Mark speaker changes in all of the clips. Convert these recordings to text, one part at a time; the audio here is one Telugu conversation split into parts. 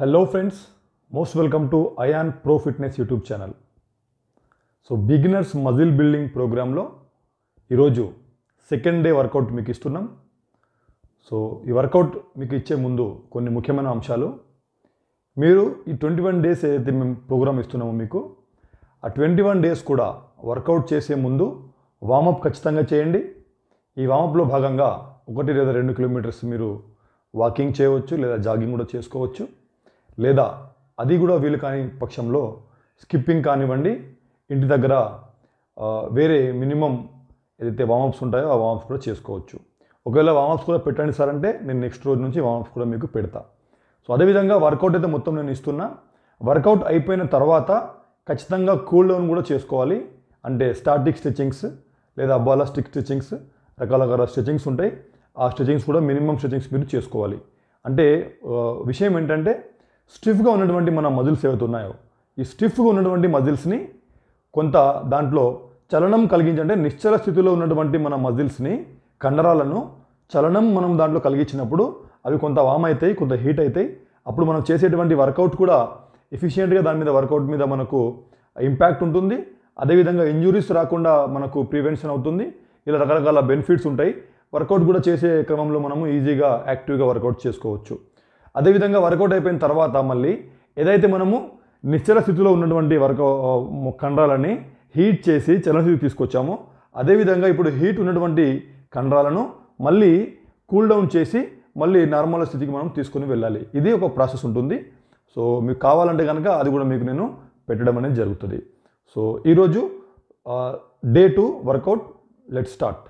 Speaker 1: Hello friends, most welcome to Ion Pro Fitness YouTube channel. So beginners muscle building program లో ఈరోజు సెకండ్ డే వర్కౌట్ మీకు ఇస్తున్నాం. సో ఈ వర్కౌట్ మీకు ఇచ్చే ముందు కొన్ని ముఖ్యమైన అంశాలు. మీరు ఈ 21 డేస్ ఏదైతే మేము ప్రోగ్రామ్ ఇస్తున్నామో మీకు ఆ 21 డేస్ కూడా వర్కౌట్ చేసే ముందు వార్మప్ ఖచ్చితంగా చేయండి. ఈ వార్మప్లో భాగంగా 1 లేదా 2 కిలోమీటర్స్ మీరు వాకింగ్ చేయవచ్చు లేదా జాగింగ్ కూడా చేసుకోవచ్చు. లేదా అది కూడా వీలు కాని పక్షంలో స్కిప్పింగ్ కానివ్వండి, ఇంటి దగ్గర వేరే మినిమం ఏదైతే వార్మప్స్ ఉంటాయో ఆ వార్మప్స్ కూడా చేసుకోవచ్చు. ఒకవేళ వార్మప్స్ కూడా పెట్టండి సార్ అంటే నేను నెక్స్ట్ రోజు నుంచి వార్మప్స్ కూడా మీకు పెడతా. సో అదేవిధంగా వర్కౌట్ అయితే మొత్తం నేను ఇస్తున్నా. వర్కౌట్ అయిపోయిన తర్వాత ఖచ్చితంగా కూల్ డౌన్ కూడా చేసుకోవాలి. అంటే స్టాటిక్ స్ట్రెచింగ్స్ లేదా బాలాస్టిక్ స్ట్రెచింగ్స్, రకరకాల స్ట్రెచింగ్స్ ఉంటాయి. ఆ స్ట్రెచింగ్స్ కూడా మినిమం స్ట్రెచింగ్స్ మీరు చేసుకోవాలి. అంటే విషయం ఏంటంటే స్టిఫ్గా ఉన్నటువంటి మన మజిల్స్ ఏవైతే ఉన్నాయో ఈ స్టిఫ్గా ఉన్నటువంటి మజిల్స్ని కొంత దాంట్లో చలనం కలిగించంటే నిశ్చల స్థితిలో ఉన్నటువంటి మన మజిల్స్ని, కండరాలను చలనం మనం దాంట్లో కలిగించినప్పుడు అవి కొంత వామ్ అవుతాయి, కొంత హీట్ అవుతాయి. అప్పుడు మనం చేసేటువంటి వర్కౌట్ కూడా ఎఫిషియెంట్గా దాని మీద వర్కౌట్ మీద మనకు ఇంపాక్ట్ ఉంటుంది. అదేవిధంగా ఇంజురీస్ రాకుండా మనకు ప్రివెన్షన్ అవుతుంది. ఇలా రకరకాల బెనిఫిట్స్ ఉంటాయి. వర్కౌట్ కూడా చేసే క్రమంలో మనము ఈజీగా యాక్టివ్గా వర్కౌట్ చేసుకోవచ్చు. అదేవిధంగా వర్కౌట్ అయిపోయిన తర్వాత మళ్ళీ ఏదైతే మనము నిశ్చల స్థితిలో ఉన్నటువంటి కండరాలని హీట్ చేసి చలనస్థితికి తీసుకొచ్చామో అదేవిధంగా ఇప్పుడు హీట్ ఉన్నటువంటి కండరాలను మళ్ళీ కూల్ డౌన్ చేసి మళ్ళీ నార్మల్ స్థితికి మనం తీసుకొని వెళ్ళాలి. ఇది ఒక ప్రాసెస్ ఉంటుంది. సో మీకు కావాలంటే కనుక అది కూడా మీకు నేను పెట్టడం అనేది జరుగుతుంది. సో ఈరోజు day 2 workout, let's start.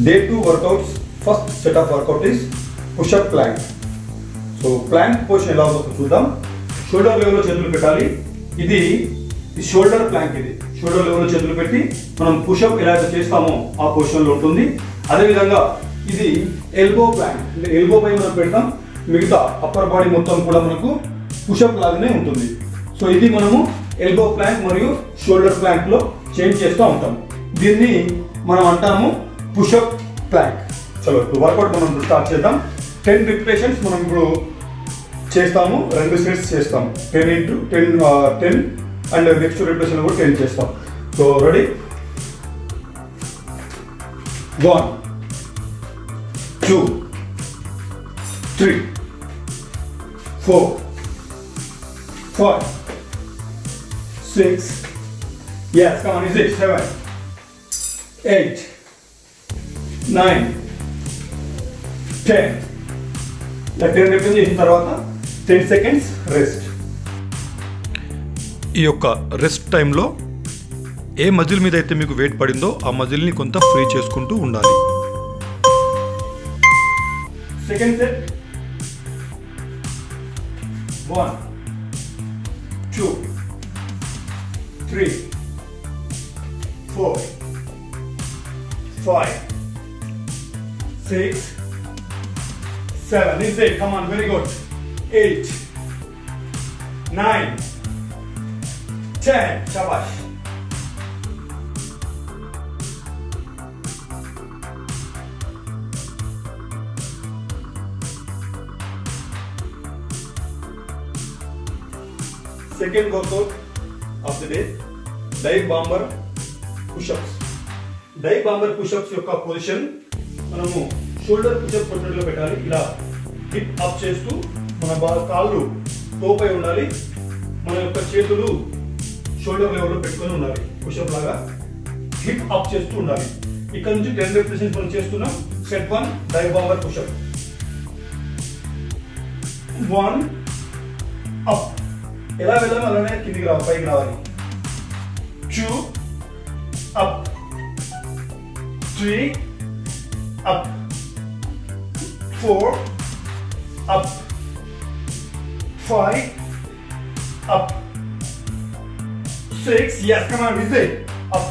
Speaker 1: Day 2 workouts, first set of workout is push-up plank. So plank position ఎలా ఉందో చూద్దాం. షోల్డర్ లెవెల్లో చేతులు పెట్టాలి. ఇది షోల్డర్ ప్లాంక్. ఇది షోల్డర్ లెవెల్లో చేతులు పెట్టి మనం పుషప్ ఎలా అయితే చేస్తామో ఆ పొజిషన్లో ఉంటుంది. అదేవిధంగా ఇది ఎల్బో ప్లాంక్. అంటే ఎల్బో పై మనం పెడతాం, మిగతా అప్పర్ బాడీ మొత్తం కూడా మనకు పుషప్ లాగానే ఉంటుంది. సో ఇది మనము ఎల్బో ప్లాంక్ మరియు షోల్డర్ ప్లాంక్లో చేంజ్ చేస్తూ ఉంటాం. దీన్ని మనం అంటాము పుషప్ ప్లాంక్. చలో ఇప్పుడు వర్కౌట్ మనం స్టార్ట్ చేద్దాం. 10 రిపిటేషన్స్ మనం ఇప్పుడు చేస్తాము. 2 సెట్స్ చేస్తాం. 10 into 10 అండ్ నెక్స్ట్ రిపిటేషన్ కూడా 10 చేస్తాం. So ready, 1 2 3 4 5 6 yes come on, is it 7 8 9 10. ఇలా 10 రిపిటేషన్ చేసిన తర్వాత 10 seconds రెస్ట్.
Speaker 2: ఈ యొక్క రెస్ట్ టైంలో ఏ మజిల్ మీద అయితే మీకు వెయిట్ పడిందో ఆ మజిల్ని కొంత ఫ్రీ చేసుకుంటూ ఉండాలి.
Speaker 1: Second set 1 2 3 4 5 6 7. This is it. Come on, very good. 8 9 10. Shabash. Second workout of the day, dive bomber push-ups. Dive bomber push-ups యొక్క పొజిషన్ మనము షోల్డర్ పుషప్ పొజిషన్లో పెట్టాలి. ఇలా హిప్ అప్ చేస్తూ మన కాళ్ళు స్కోప్ అయి ఉండాలి. మన యొక్క చేతులు షోల్డర్ లెవెల్లో పెట్టుకొని ఉండాలి. పుషప్ లాగా హిప్ అప్ చేస్తూ ఉండాలి. ఇక్కడ నుంచి 10 రెపిటేషన్స్ మనం చేస్తున్నాం. Set 1 dive bomber pushup. 1 up, ఎలా వెళ్ళాలి అలానే కిందికి రావాలి, పైకి రావాలి. 2 up, 3 up, 4 up, 5 up, 6, yes, come on, with it, up,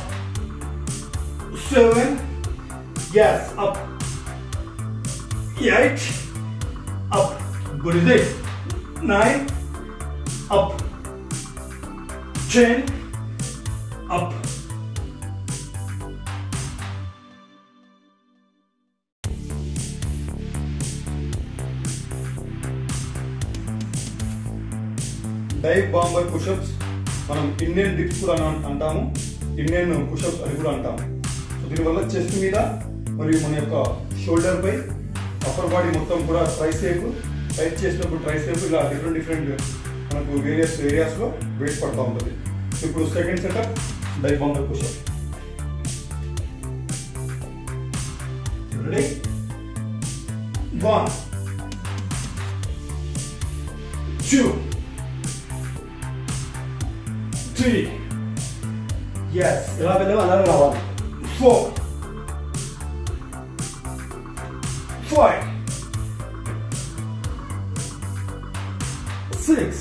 Speaker 1: 7, yes, up, 8, up, good is it, 9, up, 10, up. Dive bomber pushups మనం ఇండియన్ డిప్స్ కూడా అంటాము, ఇండియన్ పుషప్స్ అని కూడా అంటాము. సో దీనివల్ల చెస్ట్ మీద మరియు మన యొక్క షోల్డర్ పై అప్పర్ బాడీ మొత్తం కూడా ట్రైసేప్, టైట్ చేసినప్పుడు ట్రైసేప్ ఇలా డిఫరెంట్ మనకు వేరియస్ ఏరియాస్లో వెయిట్ పడుతూ ఉంటుంది. ఇప్పుడు second setup dive bomber pushup. Ready? 1, 2, 3, yes, ఎలా వెళ్ళాలి అలానే రావాలి. 4, 5, 6,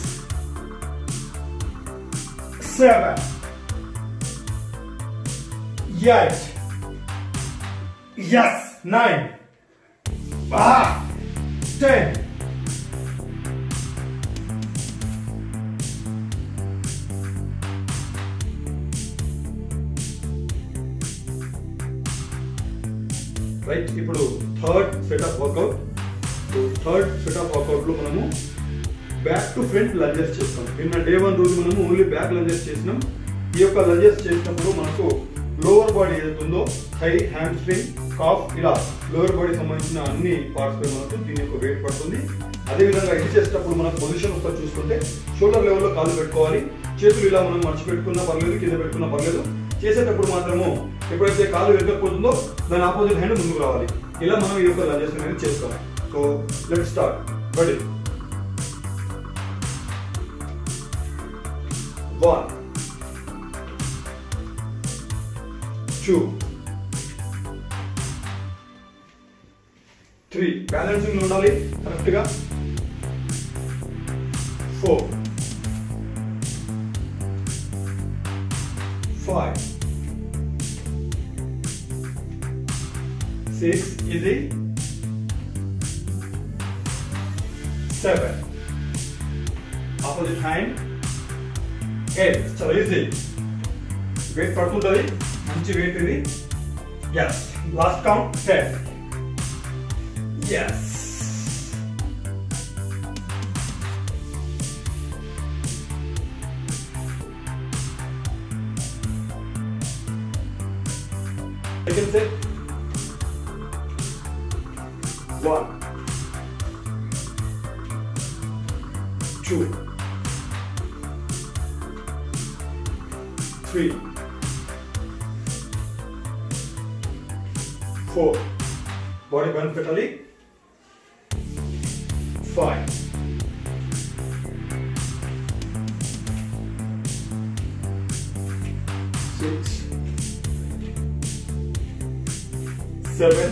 Speaker 1: 7, 8, yes, 9, 10. రైట్, ఇప్పుడు third set of work out. Third set of work out లో మనము బ్యాక్ టు ఫ్రంట్ లంజెస్ చేస్తాం. నిన్న డే 1 రోజు మనము ఓన్లీ బ్యాక్ లంజెస్ చేసినాం. ఈ యొక్క లంజెస్ చేసినప్పుడు మనకు లోవర్ బాడీ ఏదైతుందో థై, హ్యామ్ స్ట్రింగ్, కాఫ్, ఇలా లోవర్ బాడీ సంబంధించిన అన్ని పార్ట్స్ పై మనకు దీని యొక్క వెయిట్ పడుతుంది. అదేవిధంగా ఇది చేసేటప్పుడు మన పొజిషన్ ఒకసారి చూసుకుంటే షోల్డర్ లెవెల్లో కాళ్ళు పెట్టుకోవాలి. చేతులు ఇలా మనం మర్చి పెట్టుకున్నా పర్లేదు, కింద పెట్టుకున్నా పర్లేదు. చేసేటప్పుడు మాత్రము ఎప్పుడైతే కాలు వెనకపోతుందో దాని ఆపోజిట్ హ్యాండ్ ముందుకు రావాలి. ఇలా మనం ఈ యొక్క లంజెస్ అనేది చేస్తాం. So let's start. Ready? 1, 2, 3, balancing ఉండాలి కరెక్ట్ గా. 4, 5, 6, easy, 7, opposite hand, 8, చాలా ఈజీ. వెయిట్ పడుతుంటుంది, మంచి వెయిట్ ఇది. yes, last count 10, yes. Second set. 1, 2, 3, 4, body bun పెట్టాలి. 5, 6, 7,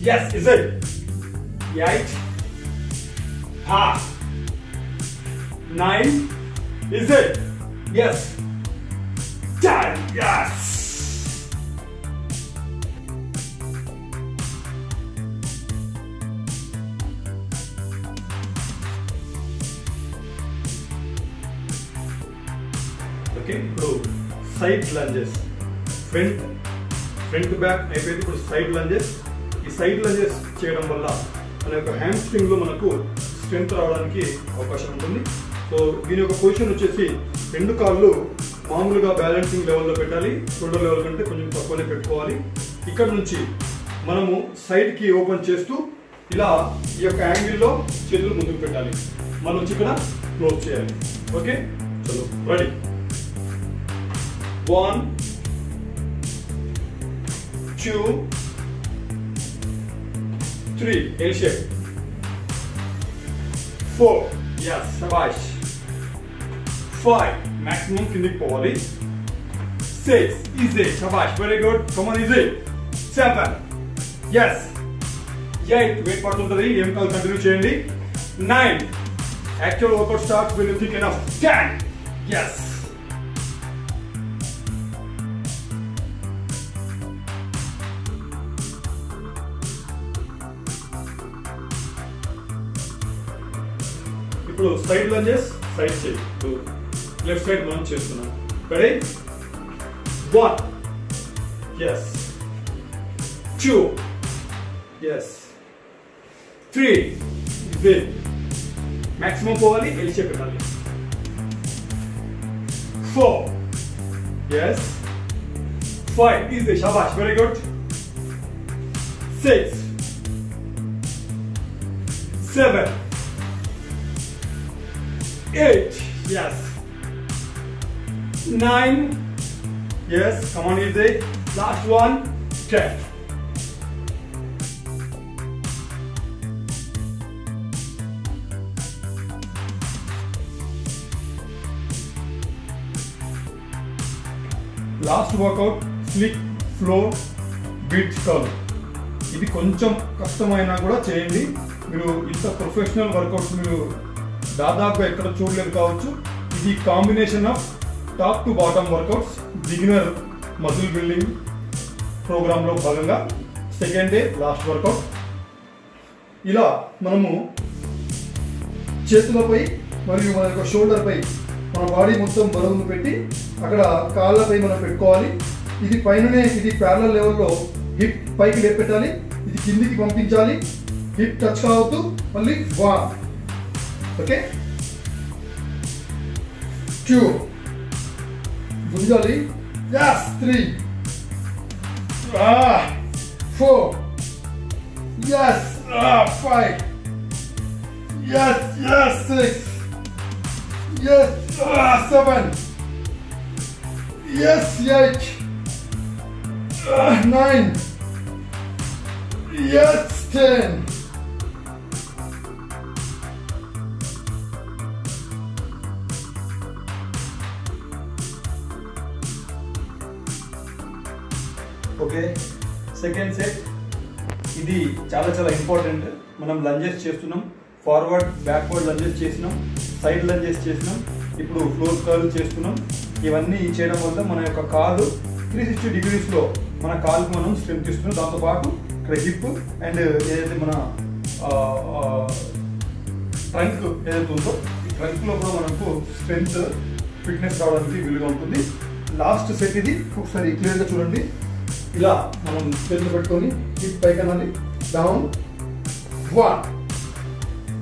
Speaker 1: yes, is it? 8, 9, is it? Yes. 10, yes. Okay, ఇప్పుడు సైడ్ లంజెస్. ఫ్రంట్ బ్యాక్ అయిపోయింది. ఇప్పుడు సైడ్ లంజెస్. ఈ సైడ్ లంజెస్ చేయడం వల్ల మన యొక్క హ్యామ్ స్ట్రింగ్ లో మనకు స్ట్రెంత్ రావడానికి అవకాశం ఉంటుంది. సో దీని యొక్క పొజిషన్ వచ్చేసి 2 కాళ్ళు మామూలుగా బ్యాలెన్సింగ్ లెవెల్లో పెట్టాలి. షోల్డర్ లెవెల్ కంటే కొంచెం తక్కువనే పెట్టుకోవాలి. ఇక్కడ నుంచి మనము సైడ్ కి ఓపెన్ చేస్తూ ఇలా ఈ యొక్క యాంగిల్లో చేతులు ముందుకు పెట్టాలి, మళ్ళీ వచ్చి ఇక్కడ క్లోజ్ చేయాలి. ఓకే, చలో ready. 1 2 3 L shape. 4 yes shabash. 5 maximum కిందికి పోవాలి. 6 easy shabash, very good, come on easy. 7 yes. 8 wait పడుతుంటది, ఏం కాదు కంటిన్యూ చేయండి. 9 actual workout starts when you think enough. 10 yes. ఇప్పుడు సైడ్ లంజెస్, సైడ్ చేయి. లెఫ్ట్ సైడ్ లంజ్ చేస్తున్నాం. రెడీ? 1 yes. 2 yes. 3 ఇది మాక్సిమం పోవాలి, ఎల్ షేప్ పెట్టాలి. 4 yes. 5 ఇది షాబాష్, very good. 6 7 8 yes. 9 yes, come on easy. Last one 10. Last workout slick floor beat curl. ఇది కొంచెం కష్టమైనా కూడా చేయండి. మీరు ఇంత ప్రొఫెషనల్ వర్కౌట్స్ మీరు దాదాపు ఎక్కడ చూడలేదు కావచ్చు. ఇది combination of top to bottom workouts beginner muscle building ప్రోగ్రాంలో భాగంగా సెకండ్ డే లాస్ట్ వర్కౌట్. ఇలా మనము చేతులపై మరియు మన యొక్క షోల్డర్ పై మన బాడీ మొత్తం బరువును పెట్టి అక్కడ కాళ్ళపై మనం పెట్టుకోవాలి. ఇది పైననే, ఇది ప్యారలల్ లెవెల్లో హిప్ పైకి లేపెట్టాలి, ఇది కిందికి పంపించాలి, హిప్ టచ్ కావద్దు. మళ్ళీ 1 okay. 2 గుంజాలి. yes. 3 4 yes. 5 yes. 6 yes. 7 yes. 8 9 yes. 10 okay. Second set ఇది చాలా చాలా ఇంపార్టెంట్. మనం లంజెస్ చేస్తున్నాం, ఫార్వర్డ్ బ్యాక్వర్డ్ లంజెస్ చేసినాం, సైడ్ లంజెస్ చేసినాం, ఇప్పుడు ఫ్లోర్ కర్ల్ చేస్తున్నాం. ఇవన్నీ చేయడం వల్ల మన యొక్క కాలు 360 డిగ్రీస్లో మన కాలుకు మనం స్ట్రెంత్ ఇస్తున్నాం. దాంతోపాటు ఇక్కడ హిప్ అండ్ ఏదైతే మన ట్రంక్ ఏదైతే ఉందో ఈ ట్రంక్లో కూడా మనకు స్ట్రెంత్ ఫిట్నెస్ రావడానికి వీలుగా ఉంటుంది. లాస్ట్ సెట్ ఇది ఒకసారి క్లియర్గా చూడండి. ఇలా మనం చేతులు పెట్టుకొని హిప్ పైకి అనాలి. Down 1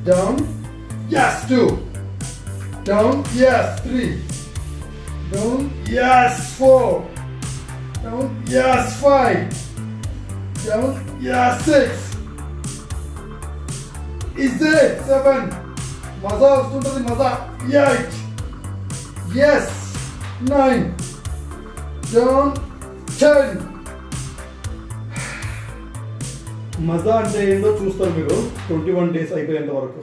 Speaker 1: down yes. 2 down yes. 3 down yes. 4 down yes. 5 down yes. 6 easy. 7 మజా వస్తుంటుంది, మజా. 8 yes. 9 డౌన్ 10. మజా అంటే ఏంటో చూస్తారు మీరు 21 డేస్ అయిపోయేంత వరకు.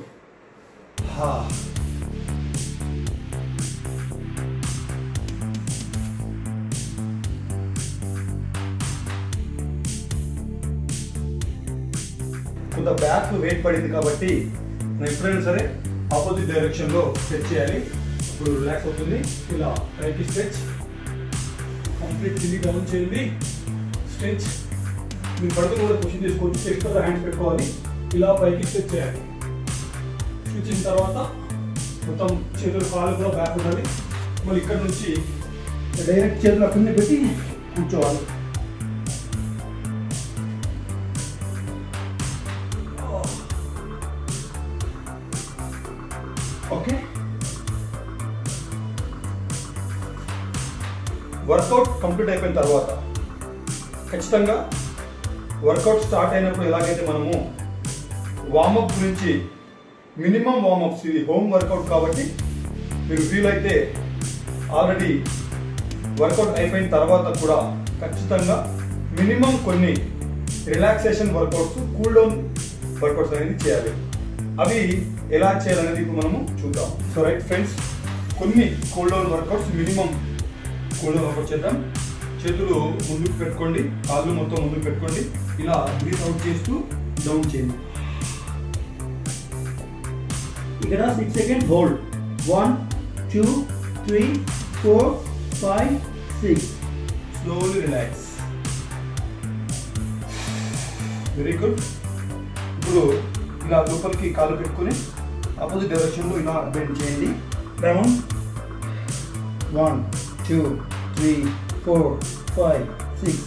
Speaker 1: కొంత బ్యాక్ వెయిట్ పడింది కాబట్టి మనం ఎప్పుడైనా సరే ఆపోజిట్ డైరెక్షన్లో స్ట్రెచ్ చేయాలి. ఇప్పుడు రిలాక్స్ అవుతుంది. ఇలా పైకి స్ట్రెచ్, కంప్లీట్ కింది డౌన్ చేయండి. స్ట్రెచ్, మీరు పడుకుని కూడా పొజిషన్ తీసుకోవచ్చు. చెస్ట్ మీద హ్యాండ్స్ పెట్టుకోవాలి. ఇలా పైకి స్ట్రెచ్ చేయాలి. స్విచ్చిన తర్వాత మొత్తం చేతులు కాళ్ళు కూడా బ్యాక్ ఉండాలి. మళ్ళీ ఇక్కడ నుంచి డైరెక్ట్ చేతులు అక్కడనే పెట్టి కూర్చోవాలి. ఓకే. వర్కౌట్ కంప్లీట్ అయిపోయిన తర్వాత ఖచ్చితంగా వర్కౌట్ స్టార్ట్ అయినప్పుడు ఎలాగైతే మనము వార్మప్ గురించి మినిమం వార్మప్స్, ఇది హోమ్ వర్కౌట్ కాబట్టి మీరు వీలైతే ఆల్రెడీ వర్కౌట్ అయిపోయిన తర్వాత కూడా ఖచ్చితంగా మినిమం కొన్ని relaxation workouts, cool down workouts అనేది చేయాలి. అవి ఎలా చేయాలనేది ఇప్పుడు మనము చూద్దాం. సో రైట్ ఫ్రెండ్స్, కొన్ని cool down workouts, minimum cool down workout చేద్దాం. చేతులు ముందుకు పెట్టుకోండి, కాళ్ళు మొత్తం ముందుకు పెట్టుకోండి. ఇలా బ్రీత్ అవుట్ చేస్తూ డౌన్ చేయండి.
Speaker 3: ఇక్కడ 6 seconds hold. 1 2 3 4 5 6.
Speaker 1: Slowly relax. Very good. ఇప్పుడు ఇలా లోపలికి కాళ్ళు పెట్టుకుని ఆపోజిట్ డైరెక్షన్లో ఇలా బెండ్ చేయండి. డౌన్. 1 2 3 4 5 6.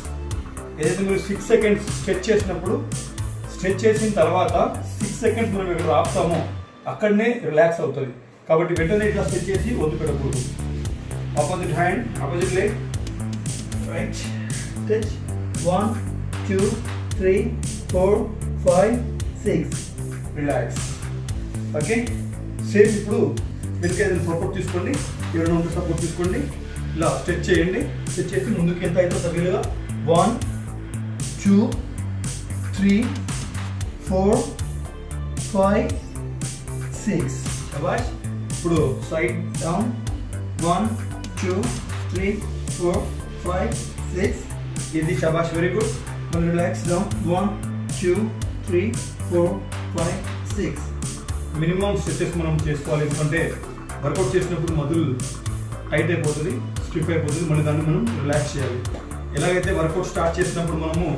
Speaker 1: ఏదైతే మీరు 6 seconds స్ట్రెచ్ చేసినప్పుడు, స్ట్రెచ్ చేసిన తర్వాత 6 seconds మనం ఎక్కడ ఆపుతామో అక్కడనే రిలాక్స్ అవుతుంది. కాబట్టి వెంటనే ఇట్లా స్ట్రెచ్ చేసి వదిలిపెట్టకూడదు. Opposite hand, opposite leg, right stretch.
Speaker 3: 1 2 3 4 5 6.
Speaker 1: Relax. Okay, same ఇప్పుడు వెనక ఏదైనా సపోర్ట్ తీసుకోండి, ఎవరైనా ఉంటే సపోర్ట్ తీసుకోండి. ఇలా స్ట్రెచ్ చేయండి. స్ట్రెచ్ చేసి ముందుకు ఎంత అయితే తగిలిగా 1 2 3 4 5 6. శబాష్. ఇప్పుడు సైడ్ డౌన్. 1 2 3 4 5 6. ఇది శబాష్. Very good. మళ్ళీ రిలాక్స్. డౌన్. 1 2 3 4 5 6. మినిమం స్ట్రెచెస్ మనం చేసుకోవాలి, ఎందుకంటే వర్కౌట్ చేసినప్పుడు మధులు టైట్ అయిపోతుంది, స్టిఫ్ అయిపోతుంది. మళ్ళీ దాన్ని మనం రిలాక్స్ చేయాలి. ఎలాగైతే వర్కౌట్ స్టార్ట్ చేసినప్పుడు మనము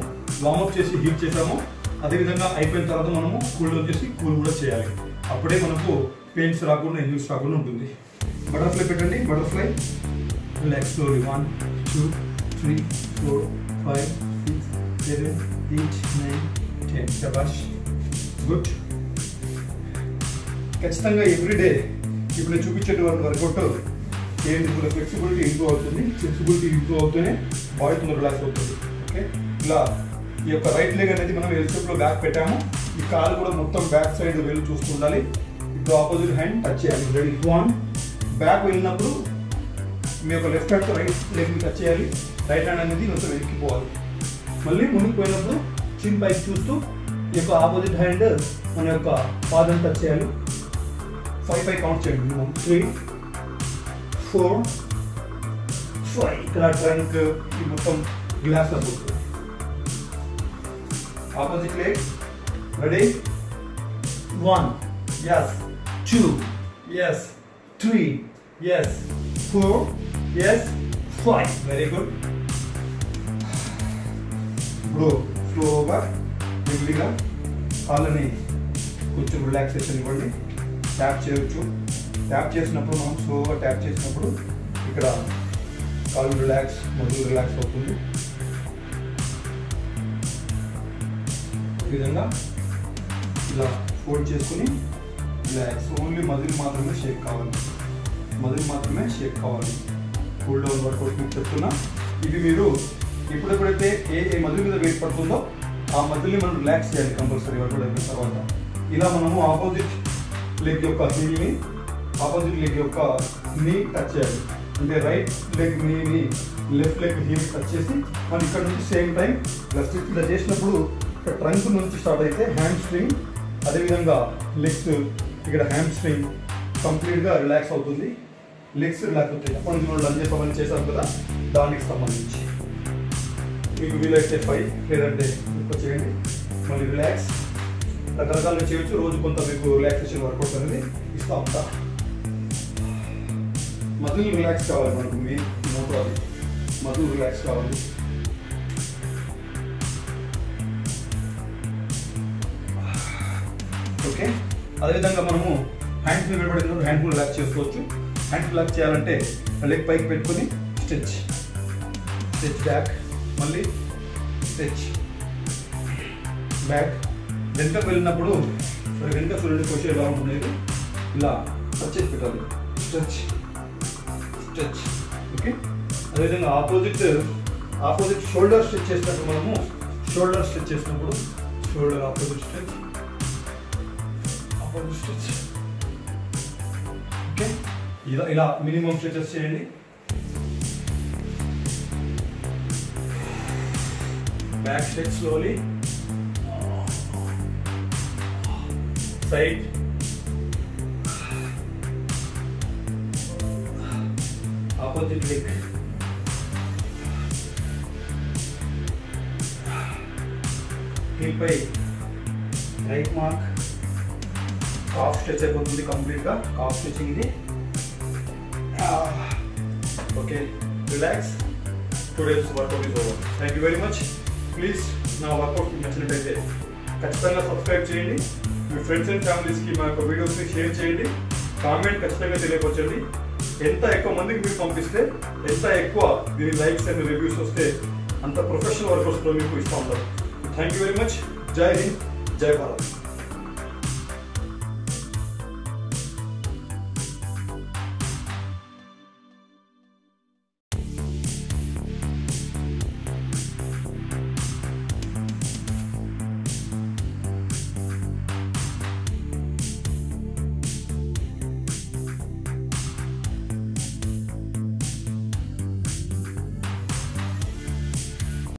Speaker 1: వార్మప్ చేసి హీట్ చేసామో, అదేవిధంగా అయిపోయిన తర్వాత మనము కూల్ డౌన్ చేసి కూల్ కూడా చేయాలి. అప్పుడే మనకు పెయిన్స్ రాకుండా, ఇంజరీస్ రాకుండా ఉంటుంది. బటర్ఫ్లై పెట్టండి. బటర్ఫ్లై. Relax slowly. 1 2 3 4 5 6 7 8 9 10. శబాష్. గుడ్. ఖచ్చితంగా ఎవ్రీడే ఇప్పుడు నేను చూపించేటువంటి వర్కౌట్ ఏంటి, ఫ్లెక్సిబిలిటీ ఇంప్రూవ్ అవుతుంది. ఫ్లెక్సిబిలిటీ ఇంప్రూవ్ అవుతూనే బాడీ తొందర రిలాక్స్ అవుతుంది. ఓకే, ఇలా ఈ యొక్క రైట్ లెగ్ అనేది మనం ఎల్ షేప్లో బ్యాక్ పెట్టాము. ఈ కాలు కూడా మొత్తం బ్యాక్ సైడ్ వెళ్ళి చూస్తూ ఉండాలి. ఇప్పుడు ఆపోజిట్ హ్యాండ్ టచ్ చేయాలి. రెడీ. 1. బ్యాక్ వెళ్ళినప్పుడు మీ యొక్క లెఫ్ట్ హ్యాండ్తో రైట్ లెగ్ని టచ్ చేయాలి. రైట్ హ్యాండ్ అనేది కొంచెం వెనక్కిపోవాలి. మళ్ళీ ముందుకు పోయినప్పుడు చిన్ పైకి చూస్తూ ఈ యొక్క ఆపోజిట్ హ్యాండ్ మన యొక్క పాదం టచ్ చేయాలి. 5 కౌంట్ చేయండి. 3 4 5. ఇక్కడ ట్రంక్ ఈ మొత్తం గ్లాస్ అయిపోతుంది. Opposite leg. Ready. 1. Yes. 2. Yes. 3. Yes. 4. Yes. 5. Very good. ఇప్పుడు స్లోగా మెల్లిగా కాళ్ళని కొంచెం రిలాక్సేషన్ ఇవ్వండి. ట్యాప్ చేయొచ్చు. ట్యాప్ చేసినప్పుడు మనం స్లోగా ట్యాప్ చేసినప్పుడు ఇక్కడ కాళ్ళు రిలాక్స్, మధులు రిలాక్స్ అవుతుంది. ఈ విధంగా ఇలా ఫోల్డ్ చేసుకుని రిలాక్స్. ఓన్లీ మధులు మాత్రమే షేక్ కావాలి, మధులు మాత్రమే షేక్ కావాలి. కూల్ డౌన్ వర్కౌట్ మీకు చెప్తున్నా. ఇవి మీరు ఎప్పుడెప్పుడైతే ఏ మధుల మీద వెయిట్ పడుతుందో ఆ మధుల్ని మనం రిలాక్స్ చేయాలి కంపల్సరీ వర్కౌట్ అయిపోయిన తర్వాత. ఇలా మనము ఆపోజిట్ లెగ్ యొక్క హీల్ని, ఆపోజిట్ లెగ్ యొక్క నీ టచ్ చేయాలి. అంటే రైట్ లెగ్ నీని లెఫ్ట్ లెగ్ హీల్ టచ్ చేసి మనం ఇక్కడ నుంచి సేమ్ టైం ఇలా చేసినప్పుడు ఇక్కడ ట్రంక్ నుంచి స్టార్ట్ అయితే హ్యాండ్ స్ట్రింగ్, అదేవిధంగా లెగ్స్ ఇక్కడ హ్యాండ్ స్ట్రింగ్ కంప్లీట్గా రిలాక్స్ అవుతుంది. లెగ్స్ రిలాక్స్ అవుతాయి. అప్పుడు మనం లంజెస్ అవన్నీ చేసాం కదా, దానికి సంబంధించి మీకు వీలైతే 5 లేదంటే ఎక్కువ చేయండి. మళ్ళీ రిలాక్స్. రకరకాలుగా చేయొచ్చు. రోజు కొంత మీకు రిలాక్సేషన్ వర్కౌట్ అనేది ఇస్తూ ఉంటా. మధులు రిలాక్స్ కావాలి మనకు, మీ మోటో అది మధులు రిలాక్స్ కావాలి. ఓకే, అదేవిధంగా మనము హ్యాండ్స్ నిలబడినప్పుడు హ్యాండ్ రిలాక్స్ చేసుకోవచ్చు. హ్యాండ్ రిలాక్స్ చేయాలంటే లెగ్ పైకి పెట్టుకొని స్ట్రెచ్, స్ట్రెచ్ బ్యాక్, మళ్ళీ స్ట్రెచ్ బ్యాక్. వెనుకకు వెళ్ళినప్పుడు వెనుక చూడండి పొజిషన్ ఎలా ఉంటుంది. ఇలా టచ్ చేసి పెట్టాలి. Stretch stretch. ఓకే, అదేవిధంగా ఆపోజిట్ షోల్డర్ స్ట్రెచ్ చేసినప్పుడు మనము షోల్డర్ స్ట్రెచ్ చేసినప్పుడు shoulder opposite stretch,
Speaker 2: opposite stretch. Okay, ఇలా మినిమం స్ట్రెచెస్ చేయండి. Back stretch slowly. Side. Opposite leg. Heel పై రైట్ మార్క్. కాఫ్ స్ట్రెచ్ అయిపోతుంది కంప్లీట్గా. కాఫ్ స్ట్రెచింగ్ ఇది. Okay, relax. Today's workout is over. Thank you very much. Please నా వర్కౌట్ మీకు నచ్చినట్టయితే ఖచ్చితంగా సబ్స్క్రైబ్ చేయండి. మీ ఫ్రెండ్స్ అండ్ ఫ్యామిలీస్కి మా యొక్క వీడియోస్ని షేర్ చేయండి. కామెంట్ ఖచ్చితంగా తెలియపరచండి. ఎంత ఎక్కువ మందికి మీరు పంపిస్తే, ఎంత ఎక్కువ దీని లైక్స్ అండ్ రివ్యూస్ వస్తే అంత ప్రొఫెషనల్ వర్కౌట్స్లో మీకు ఇస్తూ ఉంటారు. Thank you very much. జై హింద్, జై భారత్.